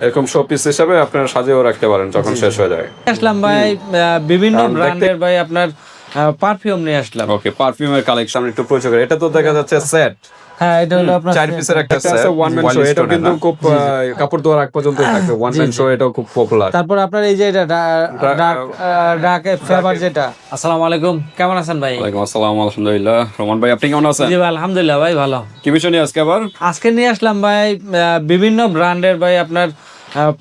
এরকম শোপিস হিসাবে আপনারা সাজিয়েও রাখতে পারেন যখন শেষ হয়ে যায়। আসলাম ভাই বিভিন্ন ব্র্যান্ডের ভাই আপনার পারফিউম নিয়ে আসলাম। ওকে, পারফিউমের কালেকশন একটু পরিচয় করে। এটা তো দেখা যাচ্ছে সেট, হ্যাঁ এটা হলো আপনার 4 পিসের একটা সেট, ওয়ান ম্যান শো। এটা কিন্তু খুব কাপড় ধোয়ার আগ পর্যন্ত থাকবে। ওয়ান ম্যান শো এটাও খুব পপুলার। তারপর আপনার এই যে এটা ডার্ক ফেভার যেটা। আসসালামু আলাইকুম, কেমন আছেন ভাই? ওয়ালাইকুম আসসালাম, আলহামদুলিল্লাহ। রোমান ভাই আপনি কেমন আছেন? জি ভাই আলহামদুলিল্লাহ ভাই ভালো। কি বিষয় নিয়ে আজকে আবার? আজকে নিয়ে আসলাম ভাই বিভিন্ন ব্র্যান্ডের ভাই আপনার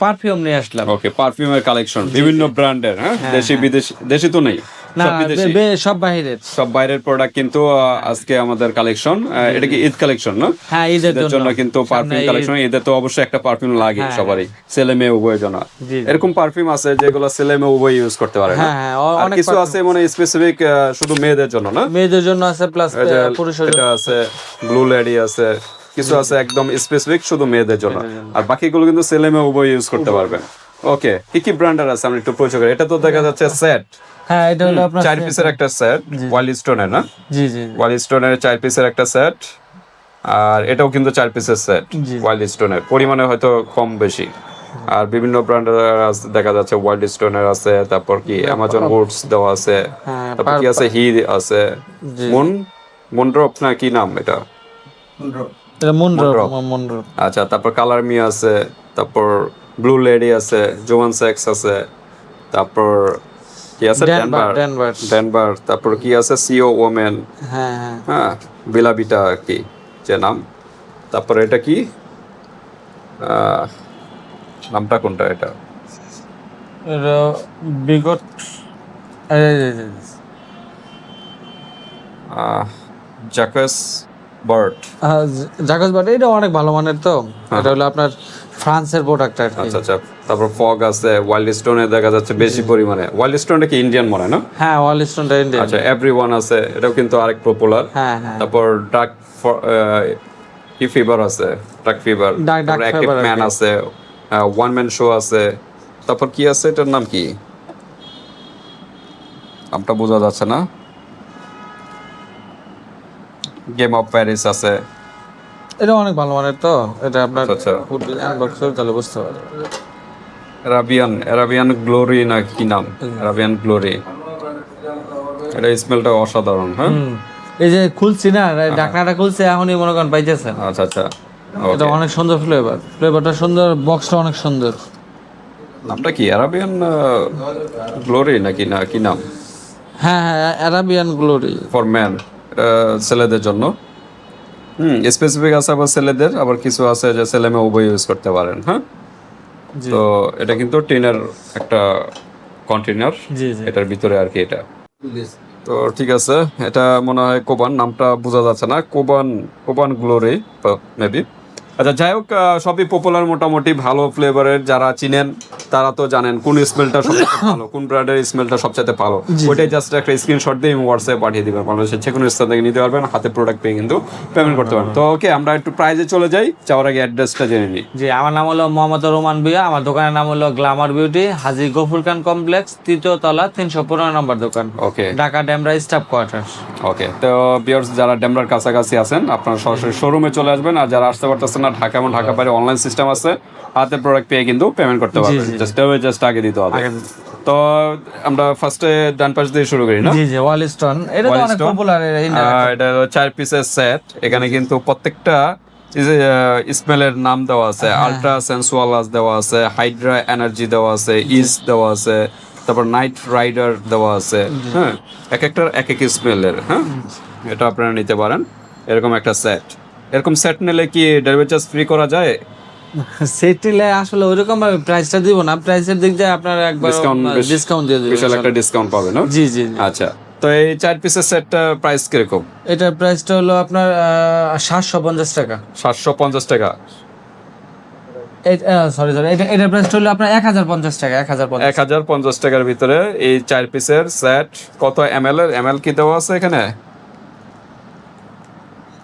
পারফিউম নিয়ে আসলাম। ওকে, পারফিউমের কালেকশন বিভিন্ন ব্র্যান্ডের, হ্যাঁ, দেশি বিদেশি। দেশি তো নেই, না সব বিদেশি, সব বাহিরের, সব বাইরের প্রোডাক্ট কিন্তু আজকে আমাদের কালেকশন। এটা কি ঈদ কালেকশন না? হ্যাঁ ঈদের জন্য কিন্তু পারফিউম কালেকশন। ঈদে তো অবশ্যই একটা পারফিউম লাগে সবারই, ছেলে মেয়ে উভয়ের জন্য। এরকম পারফিউম আছে যেগুলো ছেলে মেয়ে উভয় ইউজ করতে পারে। হ্যাঁ আর কিছু আছে মানে স্পেসিফিক শুধু মেয়েদের জন্য না, মেয়েদের জন্য আছে প্লাস পুরুষের জন্য এটা আছে, ব্লু লেডি আছে, কিছু আছে একদম স্পেসিফিক শুধু মেয়েদের জন্য। আর বাকিগুলো কিন্তু ছেলে মেয়ে উভয় ইউজ করতে পারবেন। ওকে, কি কি ব্র্যান্ডের আছে আমরা একটু পরিচয় করি। এটা তো দেখা যাচ্ছে সেট, হ্যাঁ এটা হলো আপনার 4 পিসের একটা সেট, ওয়াইল্ড স্টোনের না? জি জি ওয়াইল্ড স্টোনের 4 পিসের একটা সেট। আর এটাও কিন্তু 4 পিসের সেট, ওয়াইল্ড স্টোনের পরিমাণে হয়তো কম বেশি। আর বিভিন্ন ব্র্যান্ডের দেখা যাচ্ছে, ওয়াইল্ড স্টোনের আছে, তারপর কি অ্যামাজন উডস দেওয়া আছে, তারপর কি আছে হি আছে, মুনড্রপ না কি নাম এটা? এটা মুনড্রপ। আচ্ছা, তারপর কালার মি আছে, তারপর ব্লু লেডি আছে, জোয়ান সেক্স আছে, তারপর কি আছে ডেনভার, তারপর কি আছে সিও ওমেন, হ্যাঁ হ্যাঁ, বিলাবিটা কি যে নাম। তারপর এটা কি নামটা কোনটা এটা? এটা বিগত জাকাস বার্ড। জাকাস বাট এটা অনেক ভালো মানের তো। এটা হলো আপনার ফ্রান্সের প্রোডাক্ট আর কি। আচ্ছা আচ্ছা, তারপর ফগ আছে, ওয়াইল্ড স্টোনে দেখা যাচ্ছে বেশি পরিমাণে। ওয়াইল্ড স্টোনটা কি ইন্ডিয়ান মনে হয় না? হ্যাঁ ওয়াইল্ড স্টোনটা ইন্ডিয়ান। আচ্ছা, এভরিওয়ান আছে, এটাও কিন্তু আরেক পপুলার। হ্যাঁ তারপর ডার্ক কি ফিভার আছে, ডার্ক ফিভার, তারপর অ্যাক্টিভ ম্যান আছে, ওয়ান ম্যান শো আছে, তারপর কি আছে এটার নাম কি, নামটা বোঝা যাচ্ছে না। গেম অফ প্যারিস আছে। এটা অনেক ভালো মানের তো। এটা আপনার আচ্ছা আনবক্স করে তাহলে বুঝতে পারবেন। অ্যারাবিয়ান গ্লোরি না কি নাম, অ্যারাবিয়ান গ্লোরি। এটা স্মেলটা অসাধারণ। হ্যাঁ, এই যে খুলছি না, ঢাকনাটা খুলছে এখনই মনে করেন পাইতেছেন। আচ্ছা আচ্ছা, এটা অনেক সুন্দর ফ্লেভারটা সুন্দর, বক্সটা অনেক সুন্দর। নামটা কি অ্যারাবিয়ান গ্লোরি নাকি না কি নাম? হ্যাঁ অ্যারাবিয়ান গ্লোরি ফর ম্যান, এটা ছেলেদের জন্য। স্পেসিফিক আছে আবার ছেলেদের, আবার কিছু আছে যে ছেলে মেয়ে উভয় ইউজ করতে পারেন। হ্যাঁ, তো এটা কিন্তু টিনের একটা কন্টেনার, এটার ভিতরে আর কি এটা। তো ঠিক আছে, এটা মনে হয় কোবান, নামটা বোঝা যাচ্ছে না। কোবান গ্লোরি মেবি। আচ্ছা যাই হোক, সবই পপুলার মোটামুটি, ভালো ফ্লেভারের। যারা চিনেন তারা তো জানেন কোন স্মেলটা সবচেয়ে ভালো, কোন ব্র্যান্ডের স্মেলটা সবচেয়ে ভালো। ওইটাই জাস্ট একটা স্ক্রিনশট দিয়ে হোয়াটসঅ্যাপে পাঠিয়ে দিবেন। বাংলাদেশের যে কোনো স্থান থেকে নিতে পারবেন, হাতে প্রোডাক্ট পেয়ে কিন্তু পেমেন্ট করতে পারবেন। তো ওকে, আমরা একটু প্রাইজে চলে যাই, যাওয়ার আগে অ্যাড্রেসটা জেনে নিই। জি, আমার নাম হলো মোহাম্মদ রোমান বিয়া। আমার দোকানের নাম হলো গ্ল্যামার বিউটি, হাজী গফুর খান কমপ্লেক্স, 3য় তলা, 315 নম্বর দোকান। ওকে, ঢাকা ডেমরা স্টাফ কোয়ার্টার। ওকে, তো ভিউয়ার্স যারা ডেমরার কাছাকাছি আছেন আপনারা সরাসরি শোরুমে চলে আসবেন। আর যারা আসতে পারতেছেন না, ঢাকা এবং ঢাকা বাইরে অনলাইন সিস্টেম আছে, হাতে প্রোডাক্ট পেয়ে কিন্তু পেমেন্ট করতে পারবেন। জাস্ট আগে দিতে হবে। তো আমরা ফার্স্টে ডান পাশ দিয়ে শুরু করি না? জি জি, ওয়াইল্ড স্টোন এটা তো অনেক পপুলার। এটা 4 পিসের সেট। এখানে কিন্তু প্রত্যেকটা স্মেলের নাম দেওয়া আছে। আলট্রা সেন্সুয়ালাস দেওয়া আছে, হাইড্রা এনার্জি দেওয়া আছে, ইস দেওয়া আছে, তারপর নাইট রাইডার দেওয়া আছে। হ্যাঁ, এক একটার এক এক স্মেলের। হ্যাঁ, এটা আপনারা নিতে পারেন। এরকম একটা সেট, এরকম সেট নিলে কি ডেলিভারি চার্জ ফ্রি করা যায়? সেটিলে আসলে ওইরকম ভাবে প্রাইসটা দিব না, প্রাইসের দিক দিয়ে আপনারা একবার ডিসকাউন্ট দিয়ে দিবেন, বিশাল একটা ডিসকাউন্ট পাবেন না? জি জি। আচ্ছা, তো এই 4 পিসের সেটটা প্রাইস কিরকম? এটার প্রাইসটা হলো আপনার 750 টাকা। 750 টাকা? সরি এটার প্রাইসটা হলো আপনার 1050 টাকা। 1050 টাকার ভিতরে এই 4 পিসের সেট। কত এমএল এর, এমএল কি দেওয়া আছে এখানে?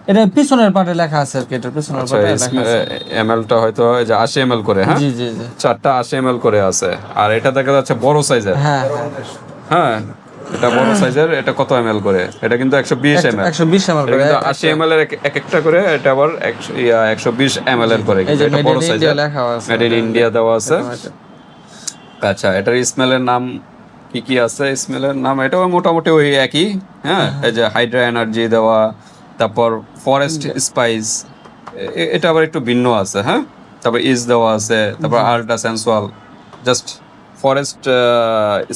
এটা পিছনের পার্টে লেখা আছে আর কি, এটার পিছনের পার্টে লেখা আছে এমএলটা হয়তো এই যে 80 এমএল করে। হ্যাঁ জি জি জি, 4টা 80 এমএল করে আছে। আর এটা দেখা যাচ্ছে বড় সাইজের। হ্যাঁ হ্যাঁ, এটা বড় সাইজের, এটা কত এমএল করে? এটা কিন্তু 120 এমএল। 120 ml করে, কিন্তু 80 এমএল এর এক একটা করে, এটা আবার 120 এমএল এর করে। এই যে এটা মেড বড় ইন সাইজের, ইন্ডিয়া লেখা আছে, মেড ইন ইন্ডিয়া দেওয়া আছে। আচ্ছা, এটার স্মেলের নাম কি কি আছে? স্মেলের নাম এটাও মোটামুটি ওই একই। হ্যাঁ, এই যে হাইড্রা এনার্জি দেওয়া, তারপর ফরেস্ট স্পাইস, এটা আবার একটু ভিন্ন আছে। হ্যাঁ, তারপর ইজ দেওয়া আছে, তারপর ultra sensual, just forest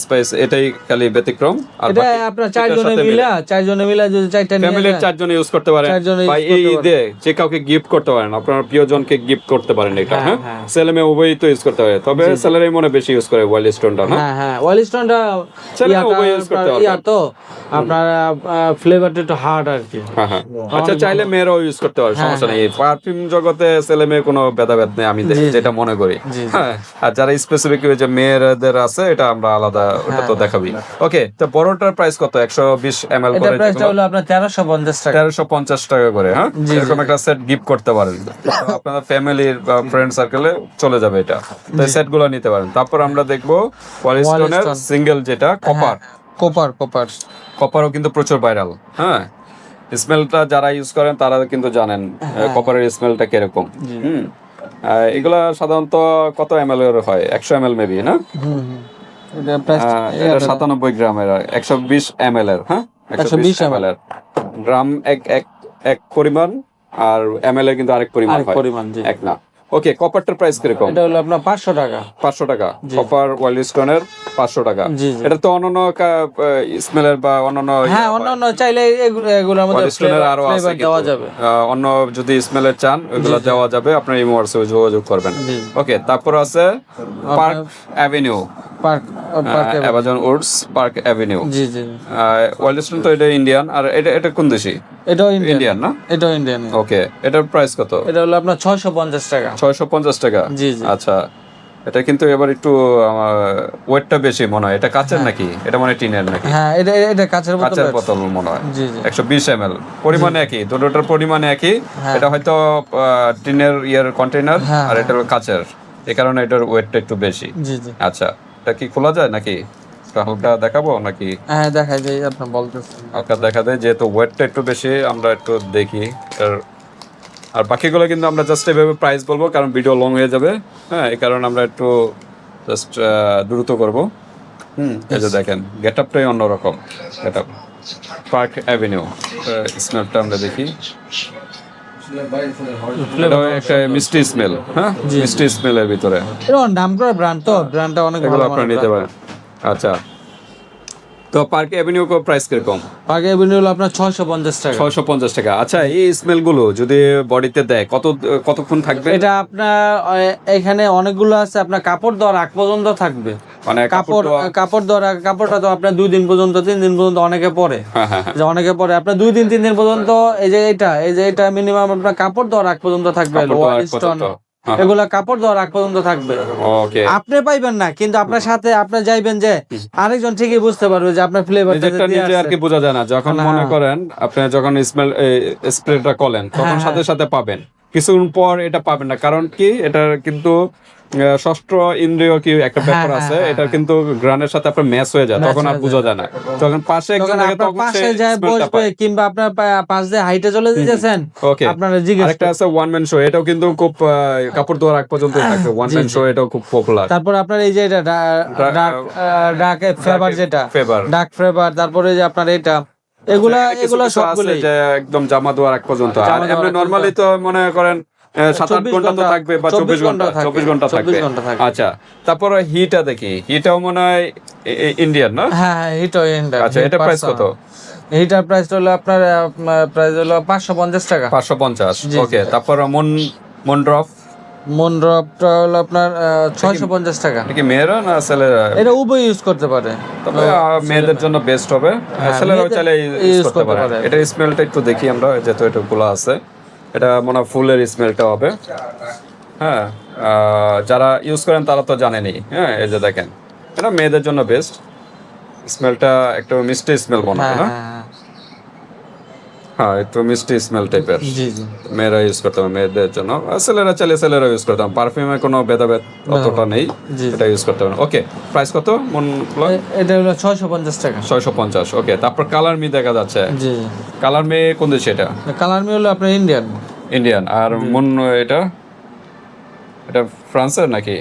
spice, এটাই খালি ব্যতিক্রম। আর এটা বাকি আপনার এটার সাথে চারজনে মিলা যদি চারটা নিয়ে ফ্যামিলির যায়, 4 জন ইউজ করতে পারেন, চারজনে বা use এই করতে ঈদে যে কাউকে গিফট করতে পারেন, আপনার প্রিয়জনকে গিফট করতে পারেন এটা। হ্যাঁ, হ্যাঁ। ছেলে মেয়ে উভয়ই তো ইউজ করতে পারে, তবে ছেলেরাই মনে বেশি ইউজ করে ওয়াইল্ড স্টোনটা। না, হ্যাঁ হ্যাঁ, ওয়েলস্টোনটা ছেলে উভয় use করতে পারবে। তো আপনার ফ্লেভারটা একটু হার্ড আর কি। হ্যাঁ হ্যাঁ, আচ্ছা, চাইলে মেয়েরাও ইউজ করতে পারে, সমস্যা নেই। পারফিউম জগতে ছেলে মেয়ে কোনো ভেদাভেদ নেই, আমি যেটা মনে করি। হ্যাঁ, আর যারা স্পেসিফিক যে মেয়েদের আছে, এটা আমরা আলাদা, ওটা তো দেখাবি। ওকে, তো বড়টার প্রাইস কত? 120 এমএল এটা করে, প্রাইসটা হলো আপনার 1350 টাকা। 1350 টাকা করে। হ্যাঁ, এরকম একটা সেট গিফট করতে পারেন, তো আপনার ফ্যামিলির বা ফ্রেন্ড সার্কেলে চলে যাবে এটা। তো এই সেটগুলো নিতে পারেন। তারপর আমরা দেখবো ওয়ালস্টোনের সিঙ্গেল, যেটা কপার। কপার কপারও কিন্তু প্রচুর ভাইরাল। হ্যাঁ, স্মেলটা যারা ইউজ করেন তারা কিন্তু জানেন কপারের স্মেলটা কিরকম। হুম, এগুলা সাধারণত কত এমএল এর হয়? 100 এমএল মেবি, না? এটা প্রাইস এটা 97 গ্রামের, 120 এমএল এর। হ্যাঁ, 120 এমএল এর। গ্রাম এক এক এক পরিমাণ, আর এমএল এর কিন্তু আরেক পরিমাণ হয়, পরিমাণ, জি। এক না। ওকে, কপারটার প্রাইস কিরকম? এটা হলো আপনার 500 টাকা। 500 টাকা কপার ওয়াইল্ডস্টোনের, 500 টাকা। জি, জি। এটা তো অন্যান্য স্মেলের বা অন্যান্য হ্যাঁ, অন্য চাইলে এগুলোর মধ্যে ওয়াইল্ডস্টোনের আরো আছে ফ্লেভার দেওয়া যাবে। অন্য যদি স্মেলের চান, ওগুলো দেওয়া যাবে, আপনার এই হোয়াটসঅ্যাপে যোগাযোগ করবেন। ওকে, তারপর আছে Park Avenue, Amazon Woods Park Avenue. জি জি, ওয়াইল্ডস্টোন তো এটা ইন্ডিয়ান, আর এটা কোন দেশি? এটাও ইন্ডিয়ান, না? এটাও ইন্ডিয়ান। ওকে, এটার প্রাইস কত? এটা হলো আপনার 650 টাকা। 650 টাকা। জি জি। আচ্ছা, এটা কিন্তু এবার একটু ওয়েটটা বেশি মনে হয়। এটা কাচের নাকি? এটা মানে টিনের নাকি? হ্যাঁ, এটা কাঁচের বোতল। কাচের বোতল মনে হয়। জি জি। 120 এমএল, পরিমাণ একই, দুটোটার পরিমাণ একই। এটা হয়তো টিনের কন্টেইনার, আর এটা হলো কাচের, এই কারণে এটার ওয়েটটা একটু বেশি। জি জি। আচ্ছা, এটা কি খোলা যায় নাকি? হালকা দেখাবো নাকি? হ্যাঁ, দেখাই যায়, আপনি বলতেছেন। হালকা দেখা দেয়, যেহেতু ওয়েটটা একটু বেশি, আমরা একটু দেখি। আর বাকিগুলো কিন্তু আমরা জাস্ট এভাবে প্রাইস বলবো, কারণ ভিডিও লং হয়ে যাবে। হ্যাঁ, এই কারণে আমরা একটু জাস্ট দ্রুত করবো। এই যে দেখেন, গেট আপটাই অন্যরকম। গেট আপ পার্ক অ্যাভিনিউ, স্মেলটা আমরা দেখি। এটাও একটা মিষ্টি স্মেল। হ্যাঁ, মিষ্টি স্মেলের ভিতরে এটা নাম করা ব্র্যান্ড, তো ব্র্যান্ডটা অনেক এগুলো ভালো আপনারা নিতে পারেন। আচ্ছা, তো পার্ক অ্যাভিনিউ প্রাইস কিরকম? পার্ক অ্যাভিনিউ হলো আপনার 650 টাকা। 650 টাকা। আচ্ছা, এই স্মেল গুলো যদি বডিতে দেয়, কতক্ষণ থাকবে? এটা আপনার এখানে অনেকগুলো আছে, আপনার কাপড় দেওয়ার আগ পর্যন্ত থাকবে। মানে কাপড় দেওয়ার কাপড়টা তো আপনার 2 দিন পর্যন্ত, 3 দিন পর্যন্ত অনেকে পরে। হ্যাঁ, যে অনেকে পরে আপনার 2 দিন 3 দিন পর্যন্ত। এই যে এটা মিনিমাম আপনার কাপড় দেওয়ার আগ পর্যন্ত থাকবে। ওয়াইল্ডস্টোন এগুলা কাপড় দেওয়ার আগ পর্যন্ত থাকবে। ওকে, আপনি পাইবেন না, কিন্তু আপনার সাথে আপনি যাইবেন যে আরেকজন ঠিকই বুঝতে পারবে যে আপনার ফ্লেভারটা নিজে আর কি বোঝা যায় না। যখন মনে করেন আপনি যখন স্প্রেটা করলেন, তখন সাথে সাথে পাবেন, কিছুক্ষণ পর এটা পাবেন না। কারণ কি, এটার কিন্তু ষষ্ঠ ইন্দ্রিয় কি একটা ব্যাপার আছে, এটা কিন্তু গ্রানের সাথে আপনার ম্যাচ হয়ে যায়, তখন আর বোঝা যায় না। তখন পাশে একজন থাকে, তখন পাশে যায় বসবে, কিংবা আপনার পাশ দিয়ে হাইটে চলে যেতেছেন, ওকে। আপনারা জিজ্ঞেস আরেকটা আছে ওয়ান ম্যান শো, এটাও কিন্তু খুব কাপড় ধোয়ার আগ পর্যন্ত থাকে। ওয়ান ম্যান শো, এটাও খুব পপুলার। তারপর আপনার এই যে এটা ডার্ক ফেভার, যেটা ডার্ক ফেভার, তারপরে যে আপনার এটা এগুলা সবগুলো যে একদম জামা ধোয়ার আগ পর্যন্ত। আর এমনি নরমালি তো মনে করেন 7-8 ঘন্টা তো থাকবে, বা 24 ঘন্টা থাকবে। আচ্ছা, তারপর হিটা দেখি, হিটাও মনে হয় ইন্ডিয়ান, না? হ্যাঁ, হিটাও ইন্ডিয়ান। আচ্ছা, এটা প্রাইস কত? এইটার প্রাইস হলো আপনার প্রাইস হলো 550 টাকা। 550। ওকে, তারপর মনড্রপটা হলো আপনার 650 টাকা। এটা কি মেয়েরা না ছেলেরা? এটা উভয় ইউজ করতে পারে, তবে মেয়েদের জন্য বেস্ট হবে, ছেলেরাও চাইলে ইউজ করতে পারে। এটা স্মেলটা একটু দেখি আমরা, যেহেতু এটা খোলা আছে। এটা মনে হয় ফুলের স্মেলটা হবে। হ্যাঁ, যারা ইউজ করেন তারা তো জানেনই। হ্যাঁ, এই যে দেখেন, এটা মেয়েদের জন্য বেস্ট। স্মেলটা একটু মিষ্টি স্মেল মনে হয়, না? হ্যাঁ একটু মিষ্টি স্মেল টাইপের, জি জি। মেয়েরা ইউজ করতে হবে, মেয়েদের জন্য। আর ছেলেরা চাইলে ছেলেরা ইউজ করতে হবে, পারফিউমে কোনো ভেদাভেদ অতটা নেই, জি। এটা ইউজ করতে হবে। ওকে, প্রাইস কত মন? এটা হলো 650 টাকা। 650। ওকে, তারপর কালার মি দেখা যাচ্ছে। জি কালার মি কোন দেশে এটা? জি। কালার মি হলো আপনার ইন্ডিয়ান। ইন্ডিয়ান। আর মন এটা, এটা ফ্রান্সের নাকি?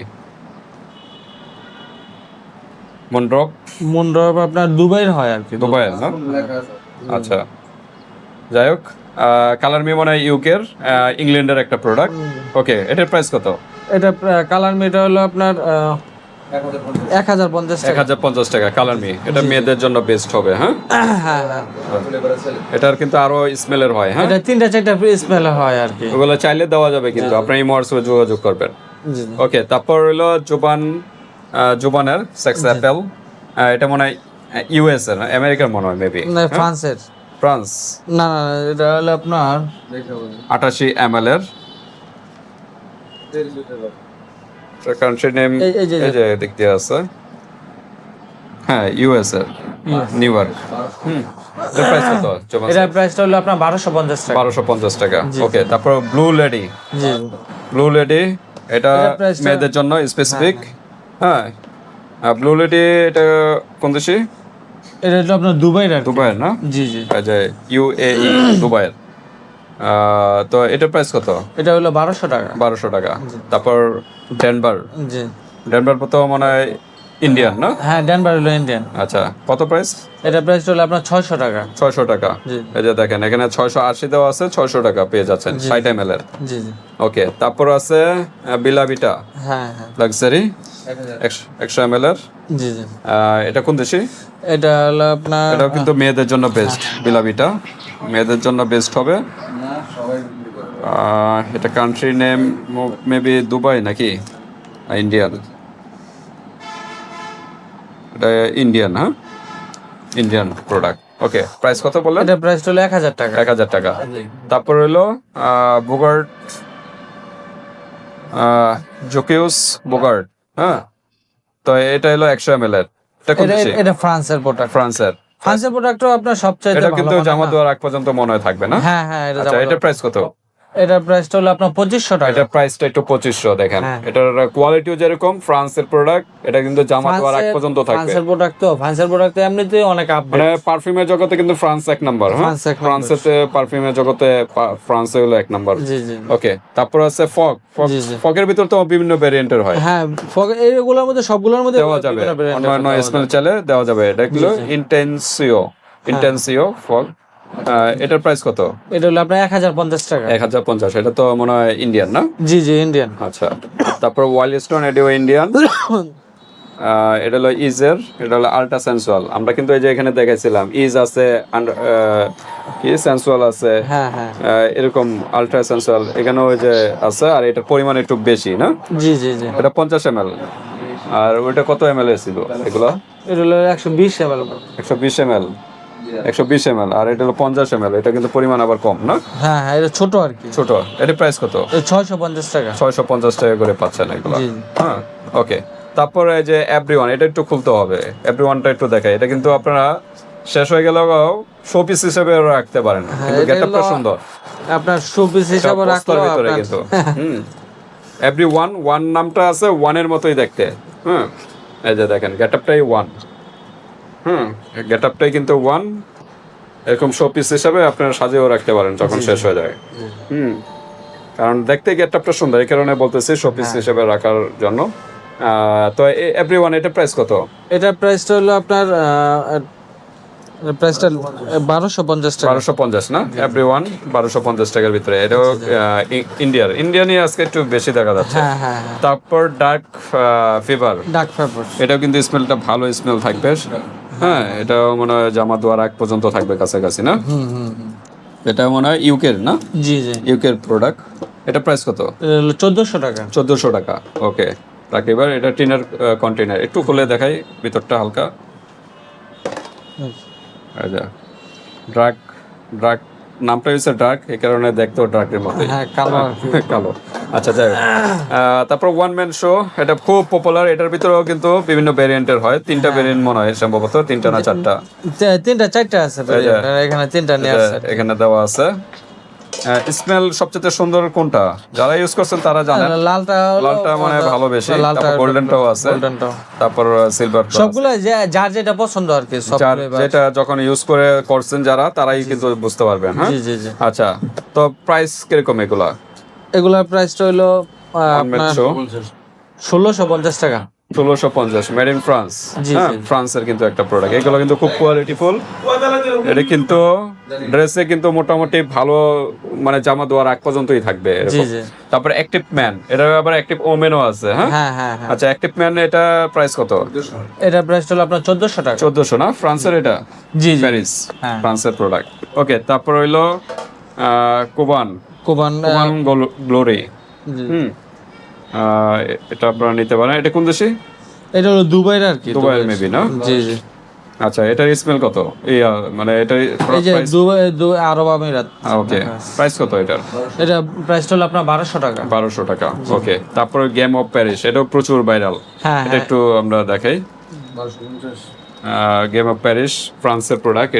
মনড্রপ? মুন্ড্রপ আপনার দুবাইয়ের হয় আর কি। দুবাইয়ের না? আচ্ছা, যাই হোক, কালার মি মনে হয় ইউকের, ইংল্যান্ডের একটা প্রোডাক্ট। ওকে, এটার প্রাইস কত? এটা কালার মিটা হলো আপনার 1050 টাকা। 1050 টাকা কালার মি। এটা মেয়েদের জন্য বেস্ট হবে। হ্যাঁ হ্যাঁ হ্যাঁ। এটার কিন্তু আরো স্মেলের হয়। হ্যাঁ, এটা 3-4টা স্মেল হয় আর কি। ওগুলো চাইলে দেওয়া যাবে, কিন্তু আপনি এই হোয়াটসঅ্যাপে যোগাযোগ করবেন। জি ওকে, তারপর হলো জুবানের সেক্স অ্যাপেল। এটা মনে হয় ইউএস এর না, আমেরিকার মনে হয় মেবি। না, ফ্রান্সের। ফ্রান্স। না না, এটা হলো আপনার 88 ml এর। কান্ট্রি নেম এই যে- এই যে দিক দিয়ে আছে। হ্যাঁ, ইউএস এর, নিউ ইয়র্ক। এর প্রাইস কত? এটার প্রাইসটা হলো আপনার 1250 টাকা। 1250 টাকা। ওকে, তারপর ব্লু লেডি। জি। ব্লু লেডি এটা এটার price-টা- মেয়েদের জন্য স্পেসিফিক। হ্যাঁ, ব্লু লেডি এটা কোন দেশে? এটা হলো আপনার দুবাইয়ের আর কি। দুবাইয়ের না? জি জি। এই যে ইউএই, দুবাইয়ের। তো এটার প্রাইস কত? এটা হলো 1200 টাকা। 1200 টাকা। তারপর ডেনভার। জি। ডেনভার তো মনে হয় ইন্ডিয়ান না? হ্যাঁ, ডেনভার হলো ইন্ডিয়ান। আচ্ছা, কত প্রাইস? এটা প্রাইস হলো আপনার 600 টাকা। 600 টাকা। জি। এই যে দেখেন, এখানে 680 দেওয়া আছে, 600 টাকা পেয়ে যাচ্ছেন 60 ml এর। জি জি। ওকে, তারপর আছে বিলাবিটা হ্যাঁ হ্যাঁ। লাক্সারি 100 ml এর। জি জি। এটা কোন দেশে? এটা হলো আপনার এটাও কিন্তু মেয়েদের জন্য বেস্ট। বিলাবিটা মেয়েদের জন্য বেস্ট হবে। এটা কান্ট্রি নেম মেবি দুবাই নাকি ইন্ডিয়ান? এটা ইন্ডিয়ান। হ্যাঁ, ইন্ডিয়ান প্রোডাক্ট। ওকে, প্রাইস কত বললেন? এটা প্রাইস হলো 1000 টাকা। 1000 টাকা। তারপর হলো বোগার্ট, জোকিউস বোগার্ট। হ্যাঁ, তো এটা হলো 100 ml এর। এটা কোন দেশে? এটা ফ্রান্সের প্রোডাক্ট। ফ্রান্সের। ফ্রান্সের প্রোডাক্টও আপনার সবচেয়ে এটা ভালো কিন্তু মানের জামা না? দেওয়ার আগ পর্যন্ত মনে হয় থাকবে না? হ্যাঁ হ্যাঁ, এটা আচ্ছা, এটার প্রাইস কত? এটার প্রাইসটা হলো আপনার 2500 টাকা। এটা প্রাইসটা একটু 2500 দেখেন। হ্যাঁ। এটার কোয়ালিটিও যেরকম ফ্রান্সের প্রোডাক্ট, এটা কিন্তু জামা দেওয়ার আগ পর্যন্ত থাকবে। ফ্রান্সের প্রোডাক্ট তো, ফ্রান্সের প্রোডাক্ট এমনিতেই অনেক আপডেট। মানে পারফিউমের জগতে কিন্তু ফ্রান্স এক নাম্বার। হ্যাঁ, ফ্রান্স এক নাম্বার। ফ্রান্সেতে পারফিউমের জগতে ফ্রান্সে হলো এক নাম্বার। জি জি। ওকে, তারপর আছে ফগ। জি, জি। ফগের ভিতর তো বিভিন্ন ভেরিয়েন্টের হয়, হ্যাঁ, এইগুলোর মধ্যে সবগুলোর মধ্যে দেওয়া যাবে। বিভিন্ন brand অন্যান্য দেওয়া যাবে। স্মেল চাইলে দেওয়া যাবে। এটা হলো ইন্টেন্সিও ফগ। এটার প্রাইস কত? এটা হলো আপনার 1050 টাকা। 1050। এটা তো মনে হয় ইন্ডিয়ান না? জি জি, ইন্ডিয়ান। আচ্ছা, তারপর ওয়াইল্ড স্টোন, এটাও ইন্ডিয়ান। এটা হলো ইজের, এটা হলো আল্ট্রা সেন্সুয়াল। আমরা কিন্তু এই যে এখানে দেখাইছিলাম ইজ আছে, কি সেন্সুয়াল আছে। হ্যাঁ হ্যাঁ। এরকম আল্ট্রা সেন্সুয়াল এখানেও ওই যে আছে, আর এটার পরিমাণ একটু বেশি না? জি জি জি। এটা 50 ml। আর ওইটা কত ml এর ছিল এগুলো? এটা হলো 120 ml। 120 ml। 120 ml। আর এটা হলো 50 ml। এটা কিন্তু পরিমাণ আবার কম না? হ্যাঁ হ্যাঁ, এটা ছোট আর কি। ছোট। এটার প্রাইস কত? এটা 650 টাকা। 650 টাকা করে পাচ্ছেন এগুলো। জি। হ্যাঁ, ওকে। তারপরে এই যে এভরিওয়ান, এটা একটু খুলতে হবে। এভরিওয়ানটা একটু দেখাই। এটা কিন্তু আপনারা শেষ হয়ে গেলেও শোপিস হিসেবে রাখতে পারেন, কিন্তু এটা গেটআপটা হলো সুন্দর। আপনার শোপিস হিসাবে বস্তার রাখলো ভিতরে আপনার। কিন্তু। এভরিওয়ান, ওয়ান নামটা আছে ওয়ানের মতোই দেখতে। হ্যাঁ, এই যে দেখেন গেটআপটাই ওয়ান। গেটআপটাই কিন্তু ওয়ান। এরকম শোপিস হিসাবে আপনারা সাজিয়েও রাখতে পারেন যখন শেষ হয়ে যায়। কারণ দেখতে গেটআপটা সুন্দর, এই কারণে বলতেছি শোপিস হিসেবে রাখার জন্য। তো এভরিওয়ান, এটা প্রাইস কত? এটার প্রাইসটা হলো আপনার প্রাইসটা 1250 টাকা। 1250 না? এভরিওয়ান 1250 টাকার ভিতরে। এটাও ইন্ডিয়ানই আজকে একটু বেশি দেখা যাচ্ছে। হ্যাঁ হ্যাঁ হ্যাঁ। তারপর ডার্ক ফিভার। Dark paper. এটাও কিন্তু স্মেলটা ভালো স্মেল থাকবে। হ্যাঁ, এটাও মনে হয় জামা দেওয়ার আগ পর্যন্ত থাকবে কাছাকাছি না? এটা মনে হয় ইউকের না? জি জি। ইউকের প্রোডাক্ট। এটা প্রাইস কত? এটা হলো 1400 টাকা। 1400 টাকা। ওকে, রাখি। এবার এটা টিনের কন্টেনার, একটু খুলে দেখাই ভিতরটা হালকা। আচ্ছা, ড্রাগ নামটা হচ্ছে ডার্ক, এই কারণে দেখতেও ডার্কের মতো। হ্যাঁ কালো আর কি। কালো। আচ্ছা যাই হোক। তারপর ওয়ান ম্যান শো, এটা খুব পপুলার। এটার ভিতরেও কিন্তু বিভিন্ন ভেরিয়েন্টের হয়, 3টা ভেরিয়েন্ট মনে হয় সম্ভবত, 3টা না 4টা। তিনটা চারটা আছে variant, আর এখানে তিনটা নিয়ে আসছে। এখানে দেওয়া আছে। স্মেল সবচেয়ে সুন্দর কোনটা? যারা ইউজ করছেন তারা জানেন। লালটা লালটা মানে ভালো বেশি, তারপর গোল্ডেনটাও আছে, গোল্ডেনটাও। তারপর সিলভার। সবগুলো যার যেটা পছন্দ আর কি, সব যেটা যখন ইউজ করছেন যারা, তারাই কিন্তু বুঝতে পারবেন। হ্যাঁ, জি জি জি। আচ্ছা। তো প্রাইস কিরকম এগুলা? এগুলার প্রাইসটা হলো আপনার 1650 টাকা। 1650, মেড ইন ফ্রান্স। জি, হ্যাঁ, জি। ফ্রান্সের কিন্তু একটা প্রোডাক্ট। এগুলো কিন্তু খুব কোয়ালিটিফুল। এটা কিন্তু ড্রেসে কিন্তু মোটামুটি ভালো, মানে জামা দেওয়ার আগ পর্যন্তই থাকবে জি এরকম। জি। তারপর অ্যাক্টিভ ম্যান, এটা আবার অ্যাক্টিভ ওমেনও আছে। হ্যাঁ, হ্যাঁ হ্যাঁ হ্যাঁ। আচ্ছা। অ্যাক্টিভ ম্যান এটা প্রাইস কত? এটা প্রাইসটা হলো আপনার 1400 টাকা। 1400 না? ফ্রান্সের এটা? জি জি। প্যারিস, হ্যাঁ। ফ্রান্সের প্রোডাক্ট। ওকে, তারপর হইলো কোবান কোবান গ্লোরি। জি। হুম, এটা আপনারা নিতে পারেন। এটা কোন দেশে? এটা হলো দুবাইয়ের আর কি। দুবাইয়ের মেবি না? জি জি। আচ্ছা, এটার স্মেল কত? এই মানে এটা এই যে দুবাই আরব আমিরাত। ওকে, প্রাইস কত এটার? এটা প্রাইসটা হলো আপনার 1200 টাকা। 1200 টাকা। ওকে, তারপর গেম অফ প্যারিস, এটাও প্রচুর ভাইরাল। হ্যাঁ এটা হ্যাঁ। একটু আমরা দেখাই। গেম অফ প্যারিস ফ্রান্সের প্রোডাক্ট।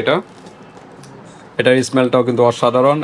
এটার স্মেলটাও কিন্তু অসাধারণ।